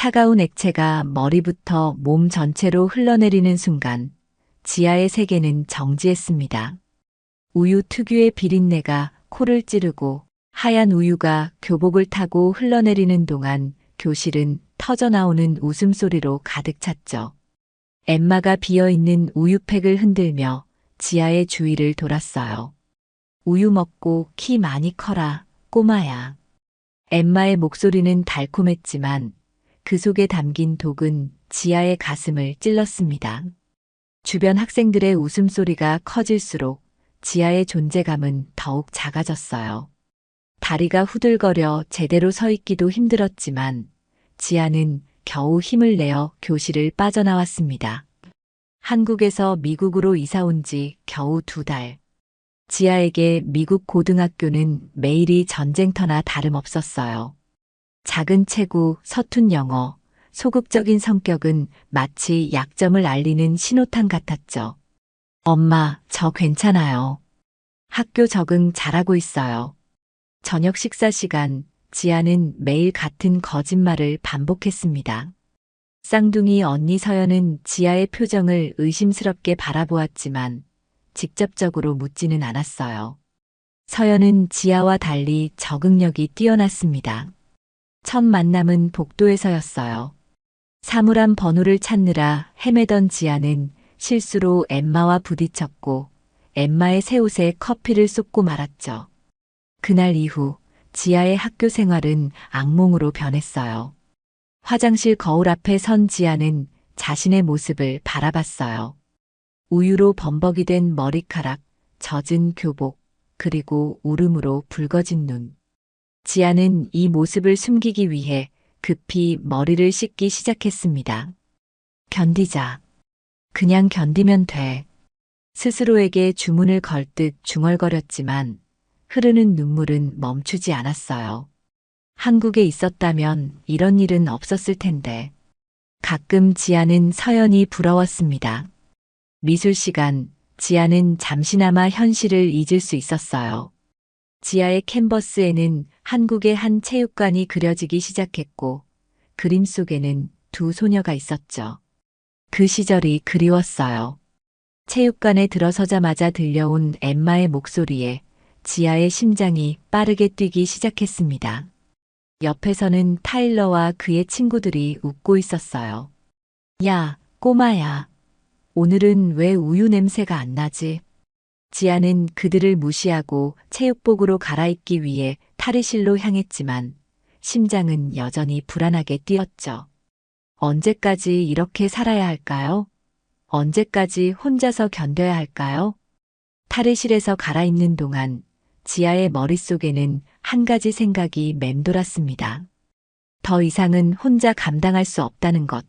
차가운 액체가 머리부터 몸 전체로 흘러내리는 순간 지아의 세계는 정지했습니다. 우유 특유의 비린내가 코를 찌르고 하얀 우유가 교복을 타고 흘러내리는 동안 교실은 터져나오는 웃음소리로 가득 찼죠. 엠마가 비어있는 우유팩을 흔들며 지아의 주위를 돌았어요. 우유 먹고 키 많이 커라, 꼬마야. 엠마의 목소리는 달콤했지만 그 속에 담긴 독은 지아의 가슴을 찔렀습니다. 주변 학생들의 웃음소리가 커질수록 지아의 존재감은 더욱 작아졌어요. 다리가 후들거려 제대로 서 있기도 힘들었지만 지아는 겨우 힘을 내어 교실을 빠져나왔습니다. 한국에서 미국으로 이사 온 지 겨우 2달. 지아에게 미국 고등학교는 매일이 전쟁터나 다름없었어요. 작은 체구, 서툰 영어, 소극적인 성격은 마치 약점을 알리는 신호탄 같았죠. 엄마, 저 괜찮아요. 학교 적응 잘하고 있어요. 저녁 식사 시간, 지아는 매일 같은 거짓말을 반복했습니다. 쌍둥이 언니 서연은 지아의 표정을 의심스럽게 바라보았지만 직접적으로 묻지는 않았어요. 서연은 지아와 달리 적응력이 뛰어났습니다. 첫 만남은 복도에서였어요. 사물함 번호를 찾느라 헤매던 지아는 실수로 엠마와 부딪혔고 엠마의 새 옷에 커피를 쏟고 말았죠. 그날 이후 지아의 학교 생활은 악몽으로 변했어요. 화장실 거울 앞에 선 지아는 자신의 모습을 바라봤어요. 우유로 범벅이 된 머리카락, 젖은 교복, 그리고 울음으로 붉어진 눈. 지아는 이 모습을 숨기기 위해 급히 머리를 씻기 시작했습니다. 견디자. 그냥 견디면 돼. 스스로에게 주문을 걸 듯 중얼거렸지만 흐르는 눈물은 멈추지 않았어요. 한국에 있었다면 이런 일은 없었을 텐데. 가끔 지아는 서연이 부러웠습니다. 미술 시간, 지아는 잠시나마 현실을 잊을 수 있었어요. 지아의 캔버스에는 한국의 한 체육관이 그려지기 시작했고 그림 속에는 2 소녀가 있었죠. 그 시절이 그리웠어요. 체육관에 들어서자마자 들려온 엠마의 목소리에 지아의 심장이 빠르게 뛰기 시작했습니다. 옆에서는 타일러와 그의 친구들이 웃고 있었어요. 야, 꼬마야. 오늘은 왜 우유 냄새가 안 나지? 지아는 그들을 무시하고 체육복으로 갈아입기 위해 탈의실로 향했지만 심장은 여전히 불안하게 뛰었죠. 언제까지 이렇게 살아야 할까요? 언제까지 혼자서 견뎌야 할까요? 탈의실에서 갈아입는 동안 지아의 머릿속에는 한 가지 생각이 맴돌았습니다. 더 이상은 혼자 감당할 수 없다는 것.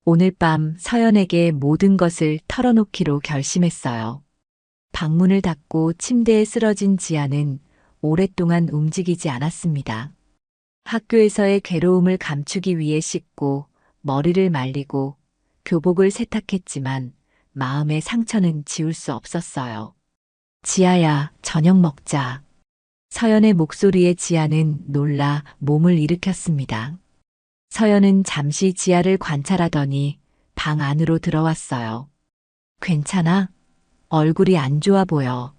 오늘 밤 서연에게 모든 것을 털어놓기로 결심했어요. 방문을 닫고 침대에 쓰러진 지아는 오랫동안 움직이지 않았습니다. 학교에서의 괴로움을 감추기 위해 씻고 머리를 말리고 교복을 세탁했지만 마음의 상처는 지울 수 없었어요. 지아야, 저녁 먹자. 서연의 목소리에 지아는 놀라 몸을 일으켰습니다. 서연은 잠시 지아를 관찰하더니 방 안으로 들어왔어요. 괜찮아? 얼굴이 안 좋아 보여.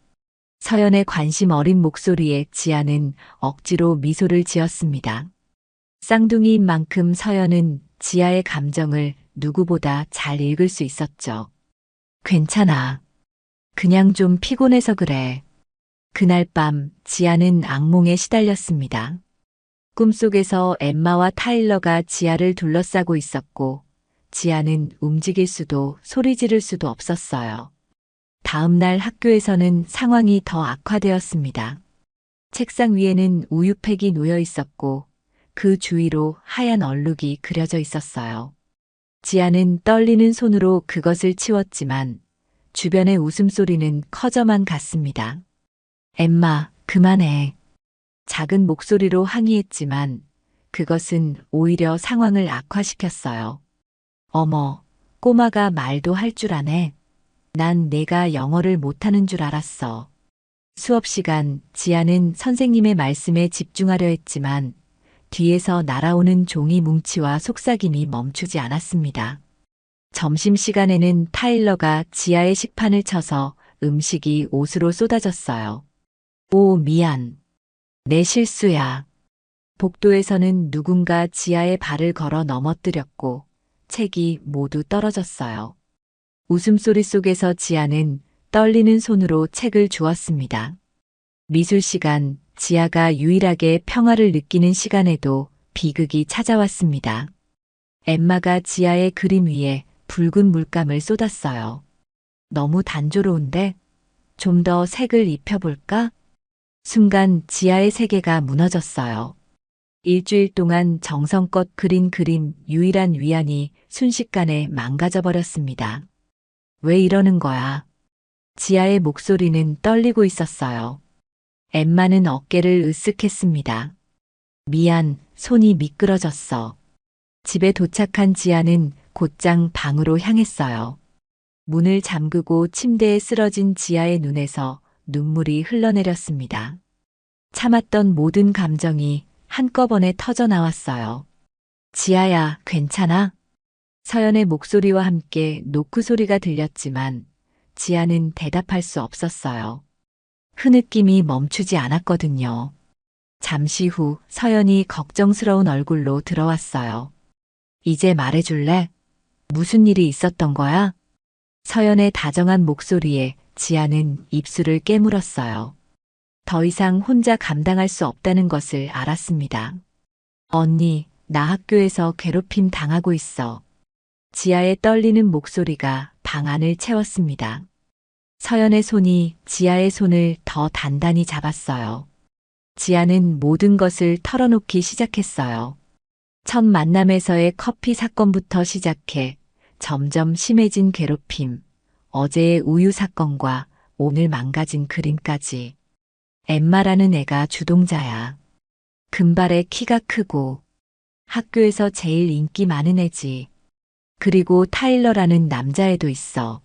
서연의 관심 어린 목소리에 지아는 억지로 미소를 지었습니다. 쌍둥이인 만큼 서연은 지아의 감정을 누구보다 잘 읽을 수 있었죠. 괜찮아. 그냥 좀 피곤해서 그래. 그날 밤 지아는 악몽에 시달렸습니다. 꿈속에서 엠마와 타일러가 지아를 둘러싸고 있었고 지아는 움직일 수도 소리 지를 수도 없었어요. 다음 날 학교에서는 상황이 더 악화되었습니다. 책상 위에는 우유팩이 놓여 있었고 그 주위로 하얀 얼룩이 그려져 있었어요. 지아는 떨리는 손으로 그것을 치웠지만 주변의 웃음소리는 커져만 갔습니다. 엠마, 그만해. 작은 목소리로 항의했지만 그것은 오히려 상황을 악화시켰어요. 어머, 꼬마가 말도 할 줄 아네. 난 내가 영어를 못하는 줄 알았어. 수업 시간 지아는 선생님의 말씀에 집중하려 했지만 뒤에서 날아오는 종이 뭉치와 속삭임이 멈추지 않았습니다. 점심시간에는 타일러가 지하의 식판을 쳐서 음식이 옷으로 쏟아졌어요. 오, 미안. 내 실수야. 복도에서는 누군가 지하에 발을 걸어 넘어뜨렸고 책이 모두 떨어졌어요. 웃음소리 속에서 지하는 떨리는 손으로 책을 주었습니다. 미술 시간, 지하가 유일하게 평화를 느끼는 시간에도 비극이 찾아왔습니다. 엠마가 지하의 그림 위에 붉은 물감을 쏟았어요. 너무 단조로운데? 좀 더 색을 입혀볼까? 순간 지하의 세계가 무너졌어요. 일주일 동안 정성껏 그린 그림 유일한 위안이 순식간에 망가져 버렸습니다. 왜 이러는 거야? 지하의 목소리는 떨리고 있었어요. 엠마는 어깨를 으쓱했습니다. 미안, 손이 미끄러졌어. 집에 도착한 지아는 곧장 방으로 향했어요. 문을 잠그고 침대에 쓰러진 지아의 눈에서 눈물이 흘러내렸습니다. 참았던 모든 감정이 한꺼번에 터져 나왔어요. 지아야, 괜찮아? 서연의 목소리와 함께 노크 소리가 들렸지만 지아는 대답할 수 없었어요. 흐느낌이 멈추지 않았거든요. 잠시 후 서연이 걱정스러운 얼굴로 들어왔어요. 이제 말해줄래? 무슨 일이 있었던 거야? 서연의 다정한 목소리에 지아는 입술을 깨물었어요. 더 이상 혼자 감당할 수 없다는 것을 알았습니다. 언니, 나 학교에서 괴롭힘 당하고 있어. 지아의 떨리는 목소리가 방 안을 채웠습니다. 서연의 손이 지아의 손을 더 단단히 잡았어요. 지아는 모든 것을 털어놓기 시작했어요. 첫 만남에서의 커피 사건부터 시작해 점점 심해진 괴롭힘, 어제의 우유 사건과 오늘 망가진 그림까지. 엠마라는 애가 주동자야. 금발에 키가 크고 학교에서 제일 인기 많은 애지. 그리고 타일러라는 남자애도 있어.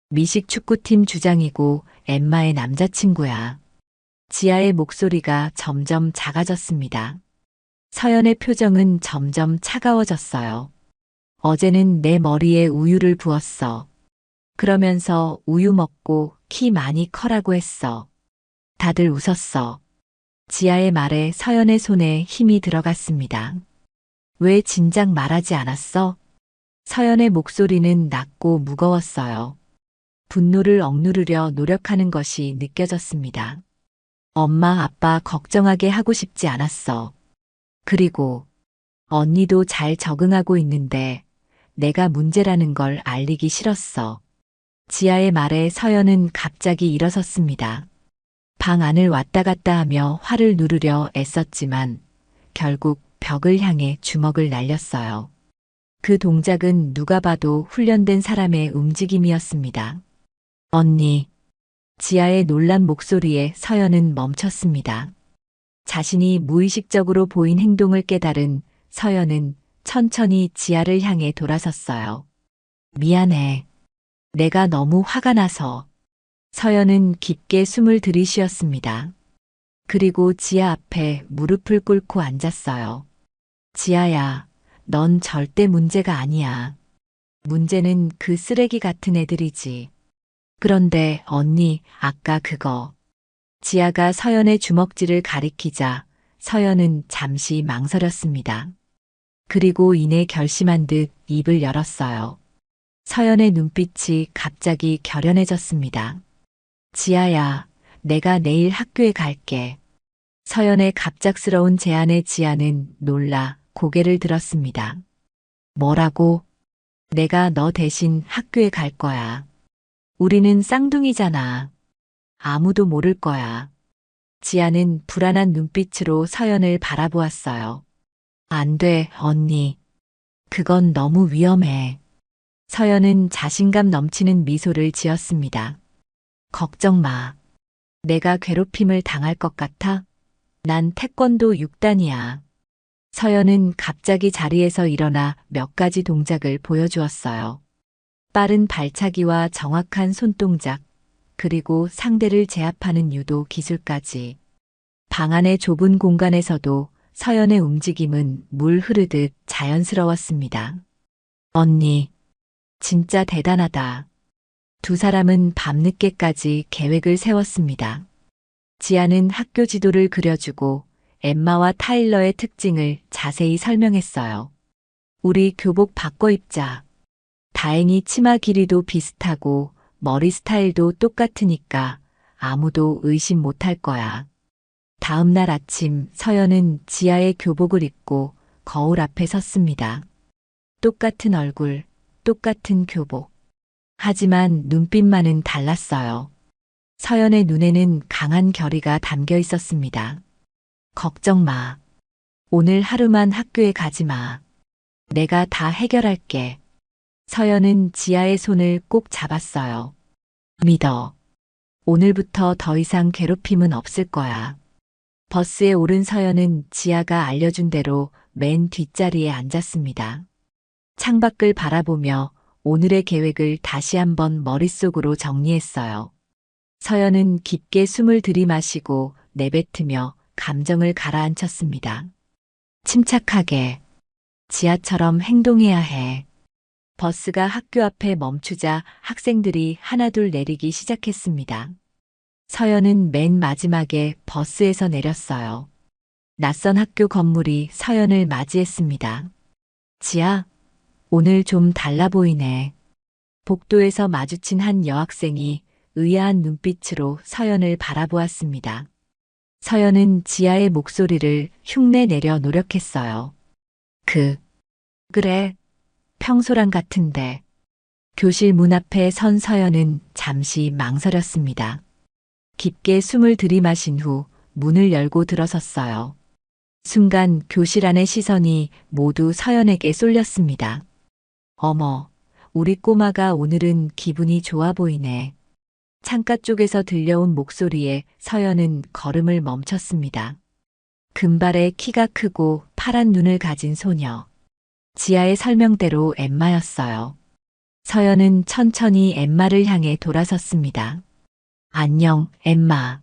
미식 축구팀 주장이고 엠마의 남자친구야. 지아의 목소리가 점점 작아졌습니다. 서연의 표정은 점점 차가워졌어요. 어제는 내 머리에 우유를 부었어. 그러면서 우유 먹고 키 많이 커라고 했어. 다들 웃었어. 지아의 말에 서연의 손에 힘이 들어갔습니다. 왜 진작 말하지 않았어? 서연의 목소리는 낮고 무거웠어요. 분노를 억누르려 노력하는 것이 느껴졌습니다. 엄마, 아빠 걱정하게 하고 싶지 않았어. 그리고 언니도 잘 적응하고 있는데 내가 문제라는 걸 알리기 싫었어. 지아의 말에 서연은 갑자기 일어섰습니다. 방 안을 왔다 갔다 하며 화를 누르려 애썼지만 결국 벽을 향해 주먹을 날렸어요. 그 동작은 누가 봐도 훈련된 사람의 움직임이었습니다. 언니. 지아의 놀란 목소리에 서연은 멈췄습니다. 자신이 무의식적으로 보인 행동을 깨달은 서연은 천천히 지아를 향해 돌아섰어요. 미안해. 내가 너무 화가 나서. 서연은 깊게 숨을 들이쉬었습니다. 그리고 지아 앞에 무릎을 꿇고 앉았어요. 지아야, 넌 절대 문제가 아니야. 문제는 그 쓰레기 같은 애들이지. 그런데 언니, 아까 그거. 지아가 서연의 주먹질을 가리키자 서연은 잠시 망설였습니다. 그리고 이내 결심한 듯 입을 열었어요. 서연의 눈빛이 갑자기 결연해졌습니다. 지아야, 내가 내일 학교에 갈게. 서연의 갑작스러운 제안에 지아는 놀라 고개를 들었습니다. 뭐라고? 내가 너 대신 학교에 갈 거야. 우리는 쌍둥이잖아. 아무도 모를 거야. 지아는 불안한 눈빛으로 서연을 바라보았어요. 안 돼, 언니. 그건 너무 위험해. 서연은 자신감 넘치는 미소를 지었습니다. 걱정 마. 내가 괴롭힘을 당할 것 같아? 난 태권도 6단이야. 서연은 갑자기 자리에서 일어나 몇 가지 동작을 보여주었어요. 빠른 발차기와 정확한 손동작, 그리고 상대를 제압하는 유도 기술까지. 방 안의 좁은 공간에서도 서연의 움직임은 물 흐르듯 자연스러웠습니다. 언니, 진짜 대단하다. 두 사람은 밤늦게까지 계획을 세웠습니다. 지아는 학교 지도를 그려주고 엠마와 타일러의 특징을 자세히 설명했어요. 우리 교복 바꿔 입자. 다행히 치마 길이도 비슷하고 머리 스타일도 똑같으니까 아무도 의심 못할 거야. 다음 날 아침 서연은 지아의 교복을 입고 거울 앞에 섰습니다. 똑같은 얼굴, 똑같은 교복. 하지만 눈빛만은 달랐어요. 서연의 눈에는 강한 결의가 담겨 있었습니다. 걱정 마. 오늘 하루만 학교에 가지 마. 내가 다 해결할게. 서연은 지아의 손을 꼭 잡았어요. 믿어. 오늘부터 더 이상 괴롭힘은 없을 거야. 버스에 오른 서연은 지아가 알려준 대로 맨 뒷자리에 앉았습니다. 창밖을 바라보며 오늘의 계획을 다시 한번 머릿속으로 정리했어요. 서연은 깊게 숨을 들이마시고 내뱉으며 감정을 가라앉혔습니다. 침착하게. 지아처럼 행동해야 해. 버스가 학교 앞에 멈추자 학생들이 하나둘 내리기 시작했습니다. 서연은 맨 마지막에 버스에서 내렸어요. 낯선 학교 건물이 서연을 맞이했습니다. 지아, 오늘 좀 달라 보이네. 복도에서 마주친 한 여학생이 의아한 눈빛으로 서연을 바라보았습니다. 서연은 지아의 목소리를 흉내내려 노력했어요. 그래, 평소랑 같은데. 교실 문 앞에 선 서연은 잠시 망설였습니다. 깊게 숨을 들이마신 후 문을 열고 들어섰어요. 순간 교실 안의 시선이 모두 서연에게 쏠렸습니다. 어머, 우리 꼬마가 오늘은 기분이 좋아 보이네. 창가 쪽에서 들려온 목소리에 서연은 걸음을 멈췄습니다. 금발의 키가 크고 파란 눈을 가진 소녀. 지아의 설명대로 엠마였어요. 서연은 천천히 엠마를 향해 돌아섰습니다. 안녕, 엠마.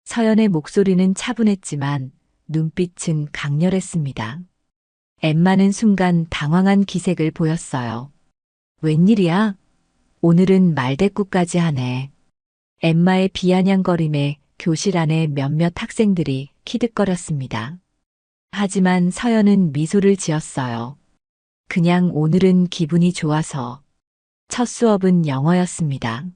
서연의 목소리는 차분했지만 눈빛은 강렬했습니다. 엠마는 순간 당황한 기색을 보였어요. 웬일이야? 오늘은 말대꾸까지 하네. 엠마의 비아냥거림에 교실 안에 몇몇 학생들이 키득거렸습니다. 하지만 서연은 미소를 지었어요. 그냥 오늘은 기분이 좋아서. 첫 수업은 영어였습니다.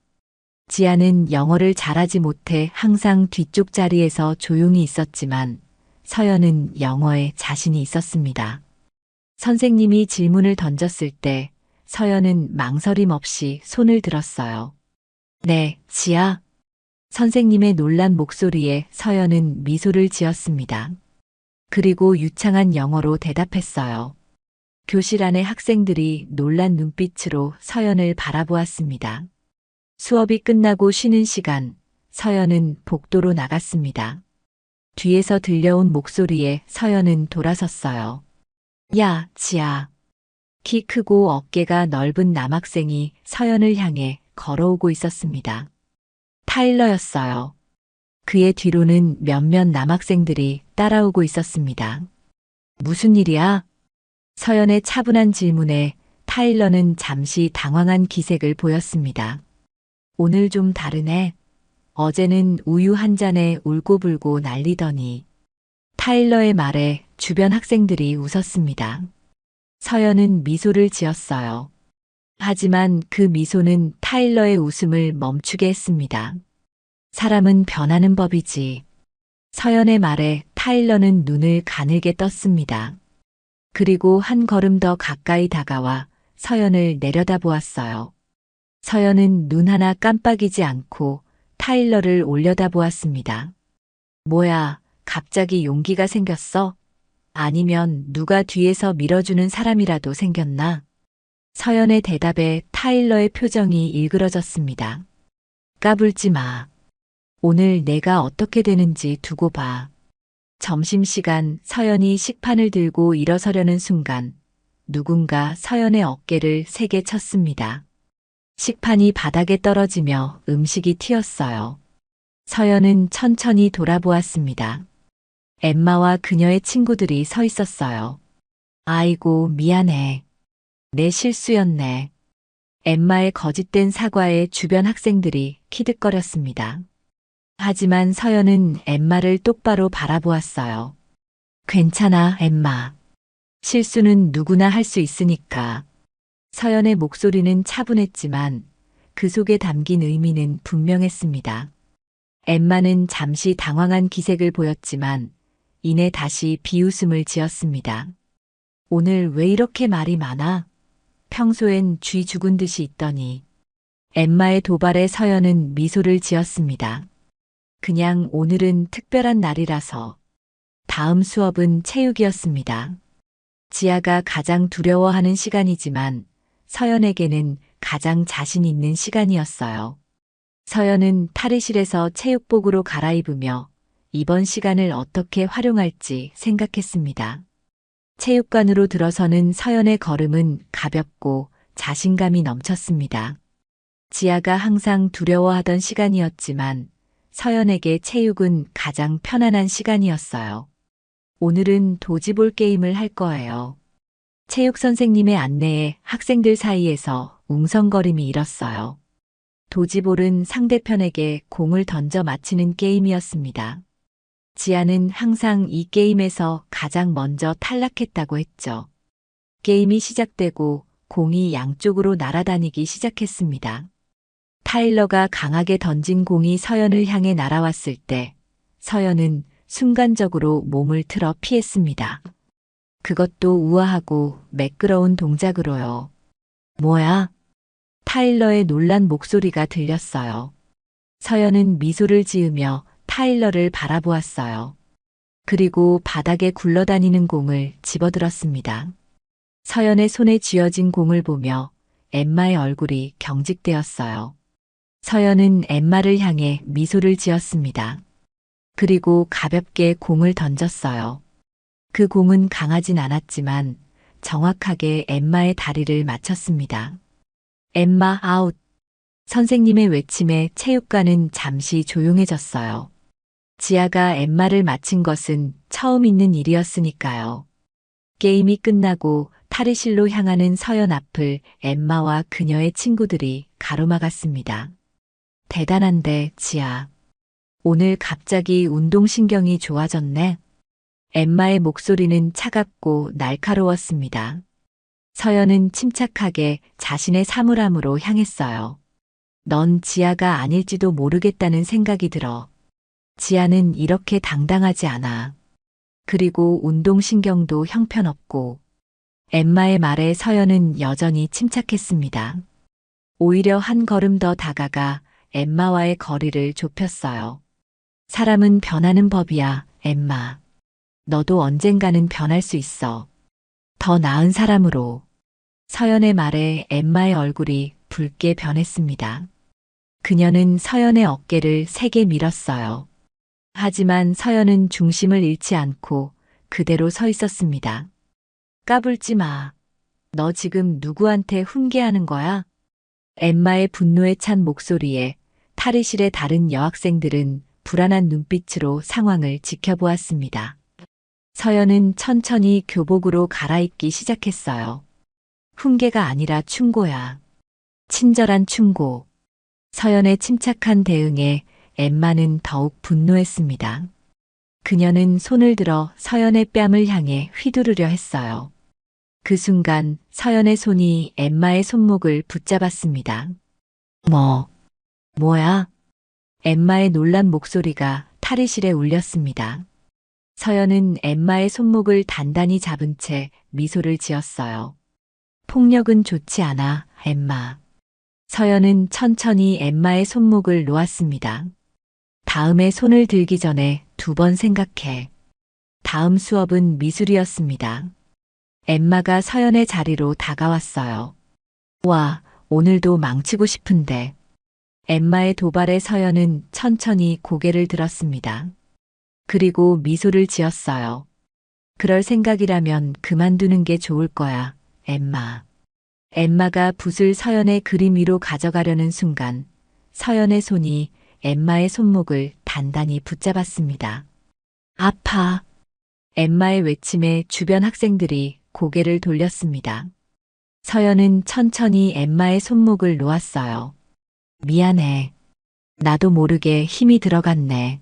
지아는 영어를 잘하지 못해 항상 뒤쪽 자리에서 조용히 있었지만 서연은 영어에 자신이 있었습니다. 선생님이 질문을 던졌을 때 서연은 망설임 없이 손을 들었어요. 네, 지아. 선생님의 놀란 목소리에 서연은 미소를 지었습니다. 그리고 유창한 영어로 대답했어요. 교실 안의 학생들이 놀란 눈빛으로 서연을 바라보았습니다. 수업이 끝나고 쉬는 시간, 서연은 복도로 나갔습니다. 뒤에서 들려온 목소리에 서연은 돌아섰어요. 야, 지아. 키 크고 어깨가 넓은 남학생이 서연을 향해 걸어오고 있었습니다. 타일러였어요. 그의 뒤로는 몇몇 남학생들이 따라오고 있었습니다. 무슨 일이야? 서연의 차분한 질문에 타일러는 잠시 당황한 기색을 보였습니다. 오늘 좀 다르네. 어제는 우유 한 잔에 울고불고 난리더니. 타일러의 말에 주변 학생들이 웃었습니다. 서연은 미소를 지었어요. 하지만 그 미소는 타일러의 웃음을 멈추게 했습니다. 사람은 변하는 법이지. 서연의 말에 타일러는 눈을 가늘게 떴습니다. 그리고 한 걸음 더 가까이 다가와 서연을 내려다보았어요. 서연은 눈 하나 깜빡이지 않고 타일러를 올려다보았습니다. 뭐야, 갑자기 용기가 생겼어? 아니면 누가 뒤에서 밀어주는 사람이라도 생겼나? 서연의 대답에 타일러의 표정이 일그러졌습니다. 까불지 마. 오늘 내가 어떻게 되는지 두고 봐. 점심시간 서연이 식판을 들고 일어서려는 순간 누군가 서연의 어깨를 세게 쳤습니다. 식판이 바닥에 떨어지며 음식이 튀었어요. 서연은 천천히 돌아보았습니다. 엠마와 그녀의 친구들이 서 있었어요. 아이고, 미안해. 내 실수였네. 엠마의 거짓된 사과에 주변 학생들이 키득거렸습니다. 하지만 서연은 엠마를 똑바로 바라보았어요. 괜찮아, 엠마. 실수는 누구나 할 수 있으니까. 서연의 목소리는 차분했지만 그 속에 담긴 의미는 분명했습니다. 엠마는 잠시 당황한 기색을 보였지만 이내 다시 비웃음을 지었습니다. 오늘 왜 이렇게 말이 많아? 평소엔 쥐 죽은 듯이 있더니. 엠마의 도발에 서연은 미소를 지었습니다. 그냥 오늘은 특별한 날이라서. 다음 수업은 체육이었습니다. 지아가 가장 두려워하는 시간이지만 서연에게는 가장 자신 있는 시간이었어요. 서연은 탈의실에서 체육복으로 갈아입으며 이번 시간을 어떻게 활용할지 생각했습니다. 체육관으로 들어서는 서연의 걸음은 가볍고 자신감이 넘쳤습니다. 지아가 항상 두려워하던 시간이었지만 서연에게 체육은 가장 편안한 시간이었어요. 오늘은 도지볼 게임을 할 거예요. 체육 선생님의 안내에 학생들 사이에서 웅성거림이 일었어요. 도지볼은 상대편에게 공을 던져 맞히는 게임이었습니다. 지아는 항상 이 게임에서 가장 먼저 탈락했다고 했죠. 게임이 시작되고 공이 양쪽으로 날아다니기 시작했습니다. 타일러가 강하게 던진 공이 서연을 향해 날아왔을 때 서연은 순간적으로 몸을 틀어 피했습니다. 그것도 우아하고 매끄러운 동작으로요. 뭐야? 타일러의 놀란 목소리가 들렸어요. 서연은 미소를 지으며 타일러를 바라보았어요. 그리고 바닥에 굴러다니는 공을 집어들었습니다. 서연의 손에 쥐어진 공을 보며 엠마의 얼굴이 경직되었어요. 서연은 엠마를 향해 미소를 지었습니다. 그리고 가볍게 공을 던졌어요. 그 공은 강하진 않았지만 정확하게 엠마의 다리를 맞췄습니다. 엠마 아웃. 선생님의 외침에 체육관은 잠시 조용해졌어요. 지아가 엠마를 맞힌 것은 처음 있는 일이었으니까요. 게임이 끝나고 탈의실로 향하는 서연 앞을 엠마와 그녀의 친구들이 가로막았습니다. 대단한데, 지아. 오늘 갑자기 운동신경이 좋아졌네. 엠마의 목소리는 차갑고 날카로웠습니다. 서연은 침착하게 자신의 사물함으로 향했어요. 넌 지아가 아닐지도 모르겠다는 생각이 들어. 지아는 이렇게 당당하지 않아. 그리고 운동신경도 형편없고. 엠마의 말에 서연은 여전히 침착했습니다. 오히려 한 걸음 더 다가가 엠마와의 거리를 좁혔어요. 사람은 변하는 법이야, 엠마. 너도 언젠가는 변할 수 있어. 더 나은 사람으로. 서연의 말에 엠마의 얼굴이 붉게 변했습니다. 그녀는 서연의 어깨를 세게 밀었어요. 하지만 서연은 중심을 잃지 않고 그대로 서 있었습니다. 까불지 마. 너 지금 누구한테 훈계하는 거야? 엠마의 분노에 찬 목소리에 탈의실의 다른 여학생들은 불안한 눈빛으로 상황을 지켜보았습니다. 서연은 천천히 교복으로 갈아입기 시작했어요. 훈계가 아니라 충고야. 친절한 충고. 서연의 침착한 대응에 엠마는 더욱 분노했습니다. 그녀는 손을 들어 서연의 뺨을 향해 휘두르려 했어요. 그 순간 서연의 손이 엠마의 손목을 붙잡았습니다. 뭐야? 엠마의 놀란 목소리가 탈의실에 울렸습니다. 서연은 엠마의 손목을 단단히 잡은 채 미소를 지었어요. 폭력은 좋지 않아, 엠마. 서연은 천천히 엠마의 손목을 놓았습니다. 다음에 손을 들기 전에 2번 생각해. 다음 수업은 미술이었습니다. 엠마가 서연의 자리로 다가왔어요. 와, 오늘도 망치고 싶은데. 엠마의 도발에 서연은 천천히 고개를 들었습니다. 그리고 미소를 지었어요. 그럴 생각이라면 그만두는 게 좋을 거야, 엠마. 엠마가 붓을 서연의 그림 위로 가져가려는 순간 서연의 손이 엠마의 손목을 단단히 붙잡았습니다. 아파. 엠마의 외침에 주변 학생들이 고개를 돌렸습니다. 서연은 천천히 엠마의 손목을 놓았어요. 미안해. 나도 모르게 힘이 들어갔네.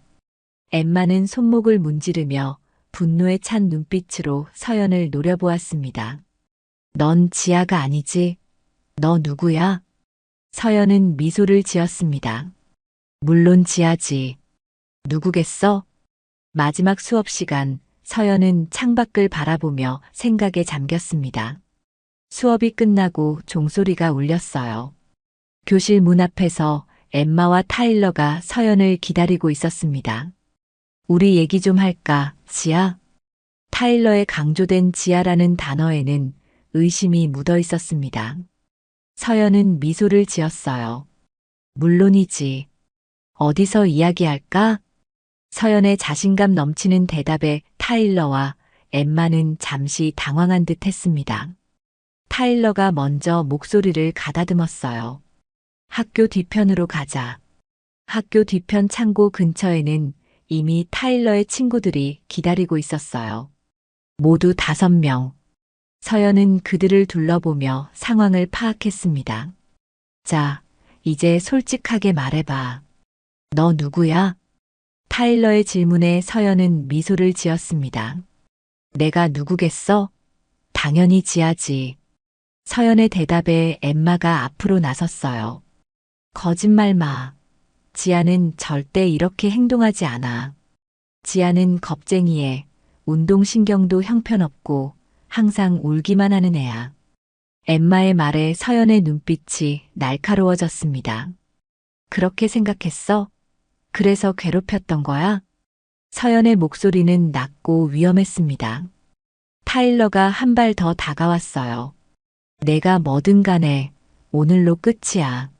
엠마는 손목을 문지르며 분노에 찬 눈빛으로 서연을 노려보았습니다. 넌 지아가 아니지? 너 누구야? 서연은 미소를 지었습니다. 물론 지아지. 누구겠어? 마지막 수업 시간, 서연은 창밖을 바라보며 생각에 잠겼습니다. 수업이 끝나고 종소리가 울렸어요. 교실 문 앞에서 엠마와 타일러가 서연을 기다리고 있었습니다. 우리 얘기 좀 할까, 지아? 타일러의 강조된 지아라는 단어에는 의심이 묻어 있었습니다. 서연은 미소를 지었어요. 물론이지. 어디서 이야기할까? 서연의 자신감 넘치는 대답에 타일러와 엠마는 잠시 당황한 듯 했습니다. 타일러가 먼저 목소리를 가다듬었어요. 학교 뒤편으로 가자. 학교 뒤편 창고 근처에는 이미 타일러의 친구들이 기다리고 있었어요. 모두 5명. 서연은 그들을 둘러보며 상황을 파악했습니다. 자, 이제 솔직하게 말해봐. 너 누구야? 타일러의 질문에 서연은 미소를 지었습니다. 내가 누구겠어? 당연히 지아지. 서연의 대답에 엠마가 앞으로 나섰어요. 거짓말 마. 지아는 절대 이렇게 행동하지 않아. 지아는 겁쟁이에 운동신경도 형편없고 항상 울기만 하는 애야. 엠마의 말에 서연의 눈빛이 날카로워졌습니다. 그렇게 생각했어? 그래서 괴롭혔던 거야? 서연의 목소리는 낮고 위험했습니다. 타일러가 한 발 더 다가왔어요. 내가 뭐든 간에 오늘로 끝이야.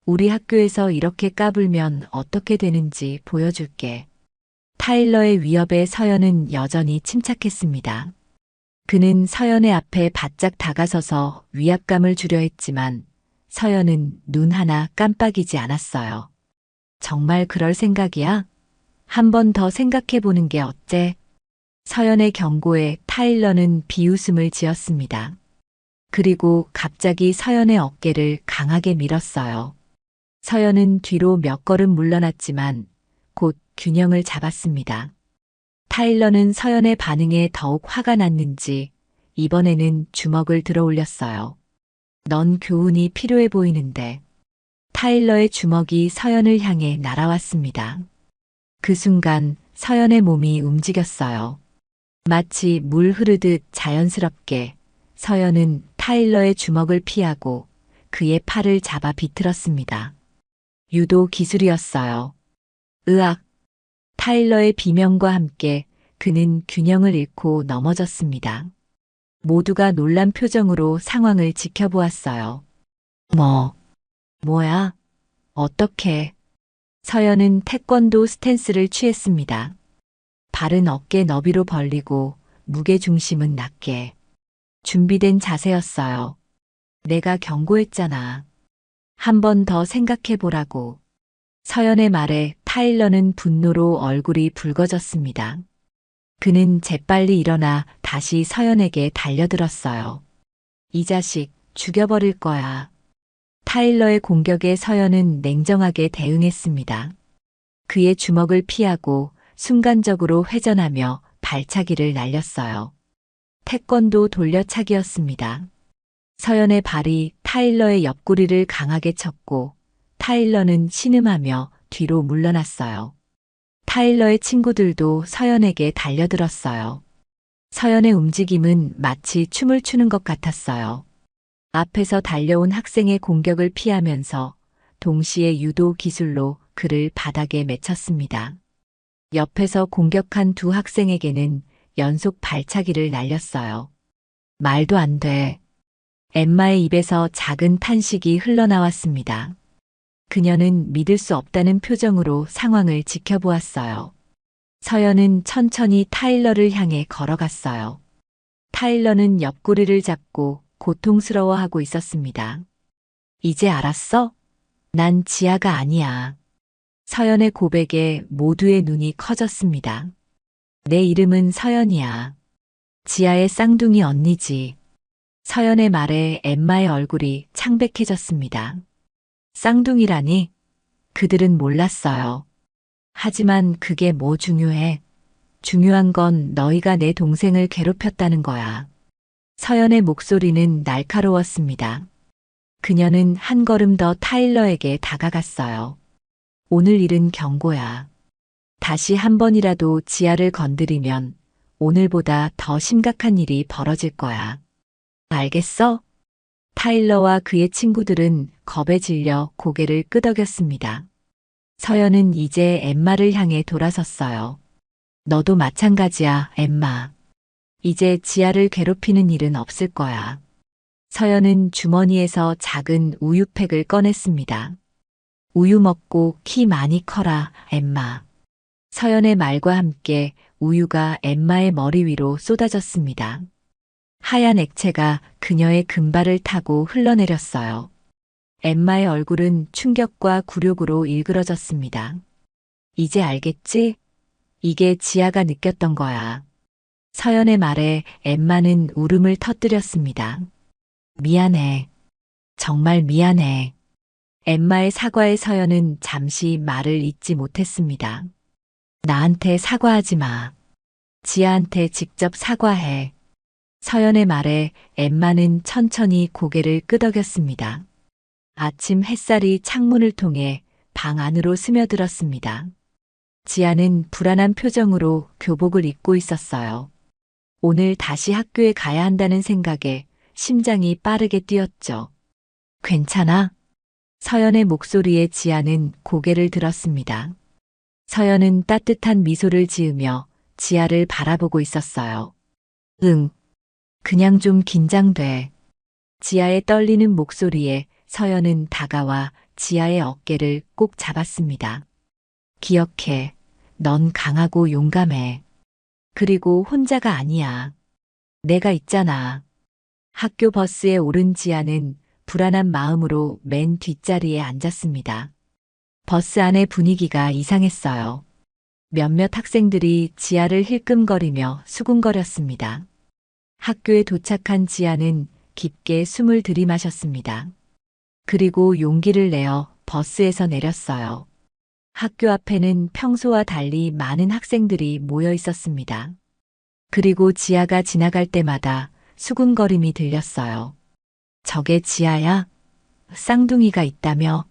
우리 학교에서 이렇게 까불면 어떻게 되는지 보여줄게. 타일러의 위협에 서연은 여전히 침착했습니다. 그는 서연의 앞에 바짝 다가서서 위압감을 주려 했지만 서연은 눈 하나 깜빡이지 않았어요. 정말 그럴 생각이야? 한 번 더 생각해 보는 게 어때? 서연의 경고에 타일러는 비웃음을 지었습니다. 그리고 갑자기 서연의 어깨를 강하게 밀었어요. 서연은 뒤로 몇 걸음 물러났지만 곧 균형을 잡았습니다. 타일러는 서연의 반응에 더욱 화가 났는지 이번에는 주먹을 들어 올렸어요. 넌 교훈이 필요해 보이는데. 타일러의 주먹이 서연을 향해 날아왔습니다. 그 순간 서연의 몸이 움직였어요. 마치 물 흐르듯 자연스럽게 서연은 타일러의 주먹을 피하고 그의 팔을 잡아 비틀었습니다. 유도 기술이었어요. 으악! 타일러의 비명과 함께 그는 균형을 잃고 넘어졌습니다. 모두가 놀란 표정으로 상황을 지켜보았어요. 뭐야? 어떻게? 서연은 태권도 스탠스를 취했습니다. 발은 어깨 너비로 벌리고 무게 중심은 낮게. 준비된 자세였어요. 내가 경고했잖아. 한 번 더 생각해 보라고. 서연의 말에 타일러는 분노로 얼굴이 붉어졌습니다. 그는 재빨리 일어나 다시 서연에게 달려들었어요. 이 자식 죽여버릴 거야. 타일러의 공격에 서연은 냉정하게 대응했습니다. 그의 주먹을 피하고 순간적으로 회전하며 발차기를 날렸어요. 태권도 돌려차기였습니다. 서연의 발이 타일러의 옆구리를 강하게 쳤고 타일러는 신음하며 뒤로 물러났어요. 타일러의 친구들도 서연에게 달려들었어요. 서연의 움직임은 마치 춤을 추는 것 같았어요. 앞에서 달려온 학생의 공격을 피하면서 동시에 유도 기술로 그를 바닥에 맺혔습니다. 옆에서 공격한 두 학생에게는 연속 발차기를 날렸어요. 말도 안 돼. 엠마의 입에서 작은 탄식이 흘러나왔습니다. 그녀는 믿을 수 없다는 표정으로 상황을 지켜보았어요. 서연은 천천히 타일러를 향해 걸어갔어요. 타일러는 옆구리를 잡고 고통스러워하고 있었습니다. 이제 알았어? 난 지아가 아니야. 서연의 고백에 모두의 눈이 커졌습니다. 내 이름은 서연이야. 지아의 쌍둥이 언니지. 서연의 말에 엠마의 얼굴이 창백해졌습니다. 쌍둥이라니? 그들은 몰랐어요. 하지만 그게 뭐 중요해? 중요한 건 너희가 내 동생을 괴롭혔다는 거야. 서연의 목소리는 날카로웠습니다. 그녀는 한 걸음 더 타일러에게 다가갔어요. 오늘 일은 경고야. 다시 한 번이라도 지아를 건드리면 오늘보다 더 심각한 일이 벌어질 거야. 알겠어? 타일러와 그의 친구들은 겁에 질려 고개를 끄덕였습니다. 서연은 이제 엠마를 향해 돌아섰어요. 너도 마찬가지야, 엠마. 이제 지아를 괴롭히는 일은 없을 거야. 서연은 주머니에서 작은 우유팩을 꺼냈습니다. 우유 먹고 키 많이 커라, 엠마. 서연의 말과 함께 우유가 엠마의 머리 위로 쏟아졌습니다. 하얀 액체가 그녀의 금발을 타고 흘러내렸어요. 엠마의 얼굴은 충격과 굴욕으로 일그러졌습니다. 이제 알겠지? 이게 지아가 느꼈던 거야. 서연의 말에 엠마는 울음을 터뜨렸습니다. 미안해. 정말 미안해. 엠마의 사과에 서연은 잠시 말을 잇지 못했습니다. 나한테 사과하지 마. 지아한테 직접 사과해. 서연의 말에 엠마는 천천히 고개를 끄덕였습니다. 아침 햇살이 창문을 통해 방 안으로 스며들었습니다. 지아는 불안한 표정으로 교복을 입고 있었어요. 오늘 다시 학교에 가야 한다는 생각에 심장이 빠르게 뛰었죠. 괜찮아? 서연의 목소리에 지아는 고개를 들었습니다. 서연은 따뜻한 미소를 지으며 지아를 바라보고 있었어요. 응. 그냥 좀 긴장돼. 지아의 떨리는 목소리에 서연은 다가와 지아의 어깨를 꼭 잡았습니다. 기억해. 넌 강하고 용감해. 그리고 혼자가 아니야. 내가 있잖아. 학교 버스에 오른 지아는 불안한 마음으로 맨 뒷자리에 앉았습니다. 버스 안의 분위기가 이상했어요. 몇몇 학생들이 지아를 힐끔거리며 수군거렸습니다. 학교에 도착한 지아는 깊게 숨을 들이마셨습니다. 그리고 용기를 내어 버스에서 내렸어요. 학교 앞에는 평소와 달리 많은 학생들이 모여 있었습니다. 그리고 지아가 지나갈 때마다 수군거림이 들렸어요. 저게 지아야? 쌍둥이가 있다며?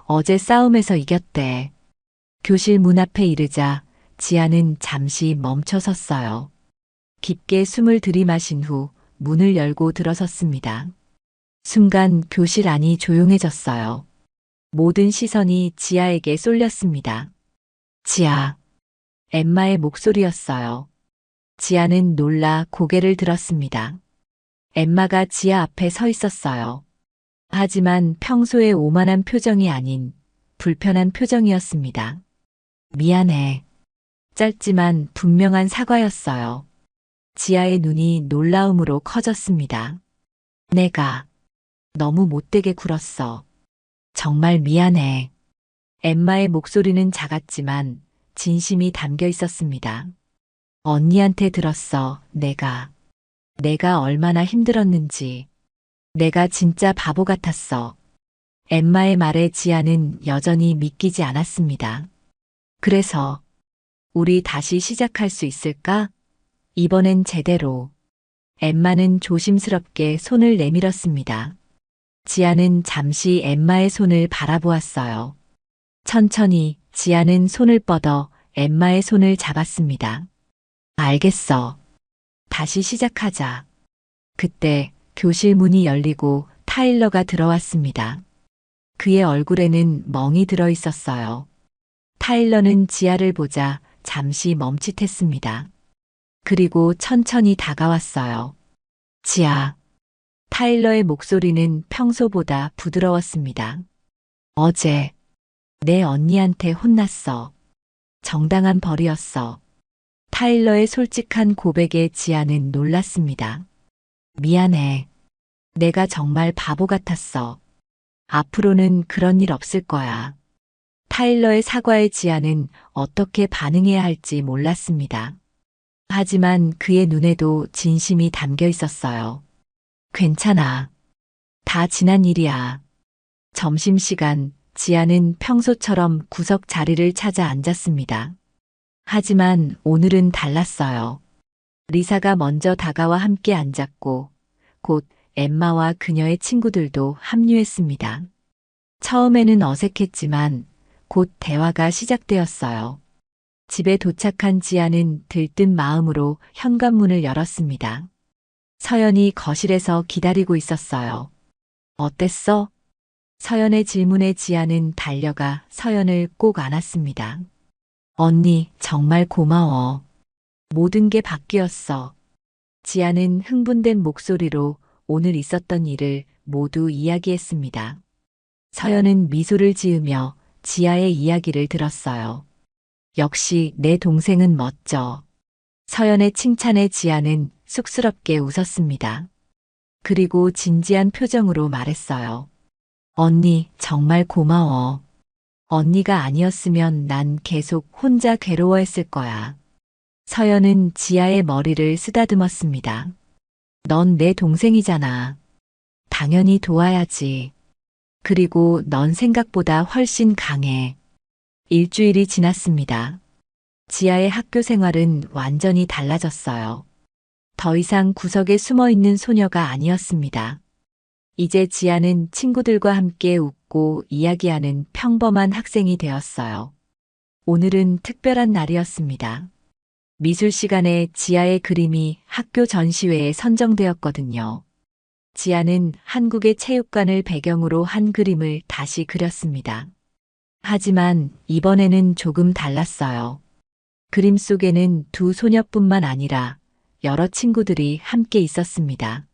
어제 싸움에서 이겼대. 교실 문 앞에 이르자 지아는 잠시 멈춰 섰어요. 깊게 숨을 들이마신 후 문을 열고 들어섰습니다. 순간 교실 안이 조용해졌어요. 모든 시선이 지아에게 쏠렸습니다. 지아. 엠마의 목소리였어요. 지아는 놀라 고개를 들었습니다. 엠마가 지아 앞에 서 있었어요. 하지만 평소의 오만한 표정이 아닌 불편한 표정이었습니다. 미안해. 짧지만 분명한 사과였어요. 지아의 눈이 놀라움으로 커졌습니다. 내가 너무 못되게 굴었어. 정말 미안해. 엠마의 목소리는 작았지만 진심이 담겨 있었습니다. 언니한테 들었어, 내가 얼마나 힘들었는지. 내가 진짜 바보 같았어. 엠마의 말에 지아는 여전히 믿기지 않았습니다. 그래서, 우리 다시 시작할 수 있을까? 이번엔 제대로. 엠마는 조심스럽게 손을 내밀었습니다. 지아는 잠시 엠마의 손을 바라보았어요. 천천히 지아는 손을 뻗어 엠마의 손을 잡았습니다. 알겠어. 다시 시작하자. 그때 교실 문이 열리고 타일러가 들어왔습니다. 그의 얼굴에는 멍이 들어 있었어요. 타일러는 지아를 보자 잠시 멈칫했습니다. 그리고 천천히 다가왔어요. 지아. 타일러의 목소리는 평소보다 부드러웠습니다. 어제 내 언니한테 혼났어. 정당한 벌이었어. 타일러의 솔직한 고백에 지아는 놀랐습니다. 미안해. 내가 정말 바보 같았어. 앞으로는 그런 일 없을 거야. 타일러의 사과에 지아는 어떻게 반응해야 할지 몰랐습니다. 하지만 그의 눈에도 진심이 담겨 있었어요. 괜찮아. 다 지난 일이야. 점심시간, 지아는 평소처럼 구석 자리를 찾아 앉았습니다. 하지만 오늘은 달랐어요. 리사가 먼저 다가와 함께 앉았고, 곧 엠마와 그녀의 친구들도 합류했습니다. 처음에는 어색했지만 곧 대화가 시작되었어요. 집에 도착한 지아는 들뜬 마음으로 현관문을 열었습니다. 서연이 거실에서 기다리고 있었어요. 어땠어? 서연의 질문에 지아는 달려가 서연을 꼭 안았습니다. 언니, 정말 고마워. 모든 게 바뀌었어. 지아는 흥분된 목소리로 오늘 있었던 일을 모두 이야기했습니다. 서연은 미소를 지으며 지아의 이야기를 들었어요. 역시 내 동생은 멋져. 서연의 칭찬에 지아는 쑥스럽게 웃었습니다. 그리고 진지한 표정으로 말했어요. 언니, 정말 고마워. 언니가 아니었으면 난 계속 혼자 괴로워했을 거야. 서연은 지아의 머리를 쓰다듬었습니다. 넌 내 동생이잖아. 당연히 도와야지. 그리고 넌 생각보다 훨씬 강해. 일주일이 지났습니다. 지아의 학교 생활은 완전히 달라졌어요. 더 이상 구석에 숨어 있는 소녀가 아니었습니다. 이제 지아는 친구들과 함께 웃고 이야기하는 평범한 학생이 되었어요. 오늘은 특별한 날이었습니다. 미술 시간에 지아의 그림이 학교 전시회에 선정되었거든요. 지아는 한국의 체육관을 배경으로 한 그림을 다시 그렸습니다. 하지만 이번에는 조금 달랐어요. 그림 속에는 두 소녀뿐만 아니라 여러 친구들이 함께 있었습니다.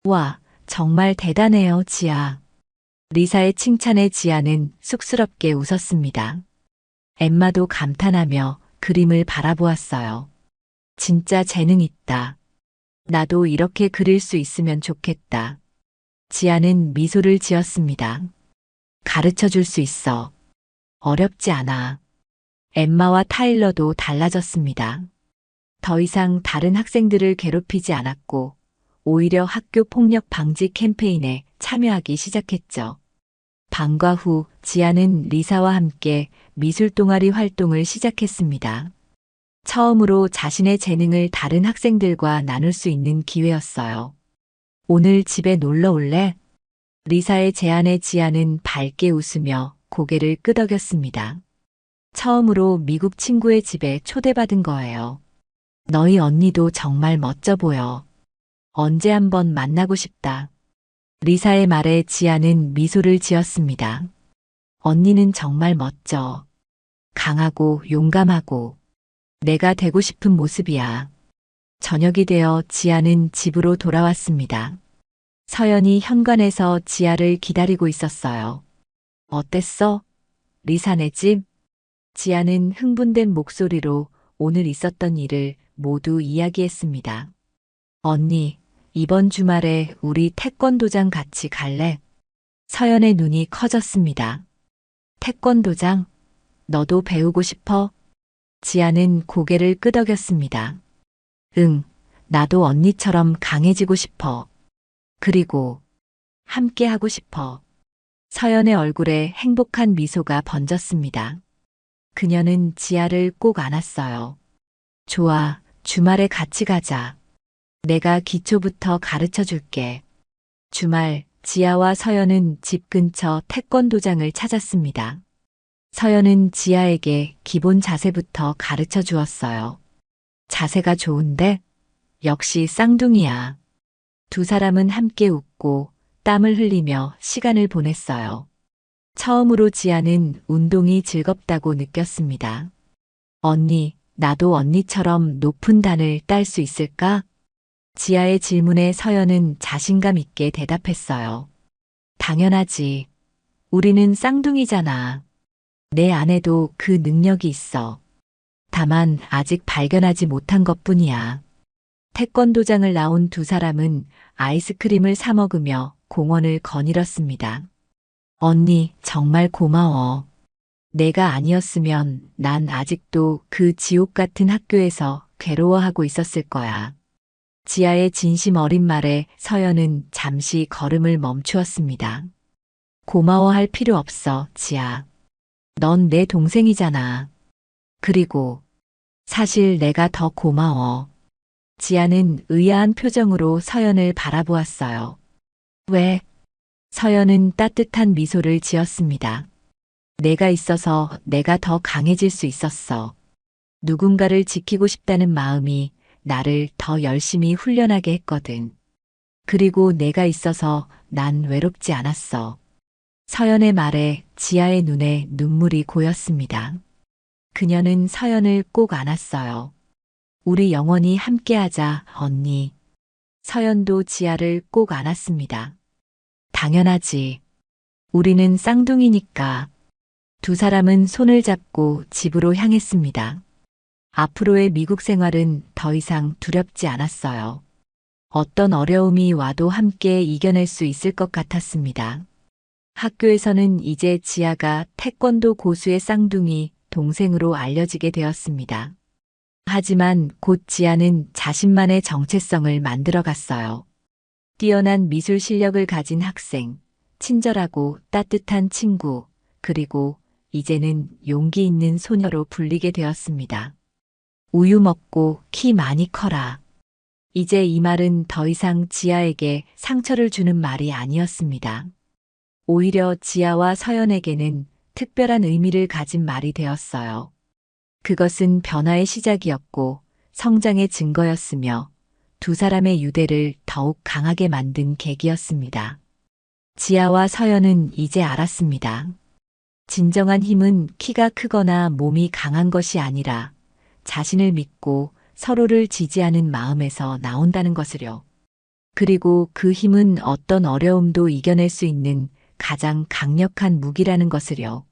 와, 정말 대단해요, 지아. 리사의 칭찬에 지아는 쑥스럽게 웃었습니다. 엠마도 감탄하며 그림을 바라보았어요. 진짜 재능 있다. 나도 이렇게 그릴 수 있으면 좋겠다. 지아는 미소를 지었습니다. 가르쳐 줄 수 있어. 어렵지 않아. 엠마와 타일러도 달라졌습니다. 더 이상 다른 학생들을 괴롭히지 않았고, 오히려 학교 폭력 방지 캠페인에 참여하기 시작했죠. 방과 후 지아는 리사와 함께 미술 동아리 활동을 시작했습니다. 처음으로 자신의 재능을 다른 학생들과 나눌 수 있는 기회였어요. 오늘 집에 놀러 올래? 리사의 제안에 지아는 밝게 웃으며 고개를 끄덕였습니다. 처음으로 미국 친구의 집에 초대받은 거예요. 너희 언니도 정말 멋져 보여. 언제 한번 만나고 싶다. 리사의 말에 지아는 미소를 지었습니다. 언니는 정말 멋져. 강하고 용감하고 내가 되고 싶은 모습이야. 저녁이 되어 지아는 집으로 돌아왔습니다. 서연이 현관에서 지아를 기다리고 있었어요. 어땠어? 리사네 집? 지아는 흥분된 목소리로 오늘 있었던 일을 모두 이야기했습니다. 언니, 이번 주말에 우리 태권도장 같이 갈래? 서연의 눈이 커졌습니다. 태권도장? 너도 배우고 싶어? 지아는 고개를 끄덕였습니다. 응, 나도 언니처럼 강해지고 싶어. 그리고 함께 하고 싶어. 서연의 얼굴에 행복한 미소가 번졌습니다. 그녀는 지아를 꼭 안았어요. 좋아, 주말에 같이 가자. 내가 기초부터 가르쳐 줄게. 주말, 지아와 서연은 집 근처 태권도장을 찾았습니다. 서연은 지아에게 기본 자세부터 가르쳐 주었어요. 자세가 좋은데? 역시 쌍둥이야. 두 사람은 함께 웃고 땀을 흘리며 시간을 보냈어요. 처음으로 지아는 운동이 즐겁다고 느꼈습니다. 언니, 나도 언니처럼 높은 단을 딸 수 있을까? 지아의 질문에 서연은 자신감 있게 대답했어요. 당연하지. 우리는 쌍둥이잖아. 내 안에도 그 능력이 있어. 다만 아직 발견하지 못한 것뿐이야. 태권도장을 나온 두 사람은 아이스크림을 사 먹으며 공원을 거닐었습니다. 언니, 정말 고마워. 내가 아니었으면 난 아직도 그 지옥 같은 학교에서 괴로워하고 있었을 거야. 지아의 진심 어린 말에 서연은 잠시 걸음을 멈추었습니다. 고마워할 필요 없어, 지아. 넌 내 동생이잖아. 그리고 사실 내가 더 고마워. 지아는 의아한 표정으로 서연을 바라보았어요. 왜? 서연은 따뜻한 미소를 지었습니다. 내가 있어서 내가 더 강해질 수 있었어. 누군가를 지키고 싶다는 마음이 나를 더 열심히 훈련하게 했거든. 그리고 내가 있어서 난 외롭지 않았어. 서연의 말에 지아의 눈에 눈물이 고였습니다. 그녀는 서연을 꼭 안았어요. 우리 영원히 함께하자, 언니. 서연도 지아를 꼭 안았습니다. 당연하지. 우리는 쌍둥이니까. 두 사람은 손을 잡고 집으로 향했습니다. 앞으로의 미국 생활은 더 이상 두렵지 않았어요. 어떤 어려움이 와도 함께 이겨낼 수 있을 것 같았습니다. 학교에서는 이제 지아가 태권도 고수의 쌍둥이 동생으로 알려지게 되었습니다. 하지만 곧 지아는 자신만의 정체성을 만들어갔어요. 뛰어난 미술 실력을 가진 학생, 친절하고 따뜻한 친구, 그리고 이제는 용기 있는 소녀로 불리게 되었습니다. 우유 먹고 키 많이 커라. 이제 이 말은 더 이상 지아에게 상처를 주는 말이 아니었습니다. 오히려 지아와 서연에게는 특별한 의미를 가진 말이 되었어요. 그것은 변화의 시작이었고 성장의 증거였으며 두 사람의 유대를 더욱 강하게 만든 계기였습니다. 지아와 서연은 이제 알았습니다. 진정한 힘은 키가 크거나 몸이 강한 것이 아니라 자신을 믿고 서로를 지지하는 마음에서 나온다는 것을요. 그리고 그 힘은 어떤 어려움도 이겨낼 수 있는 가장 강력한 무기라는 것을요.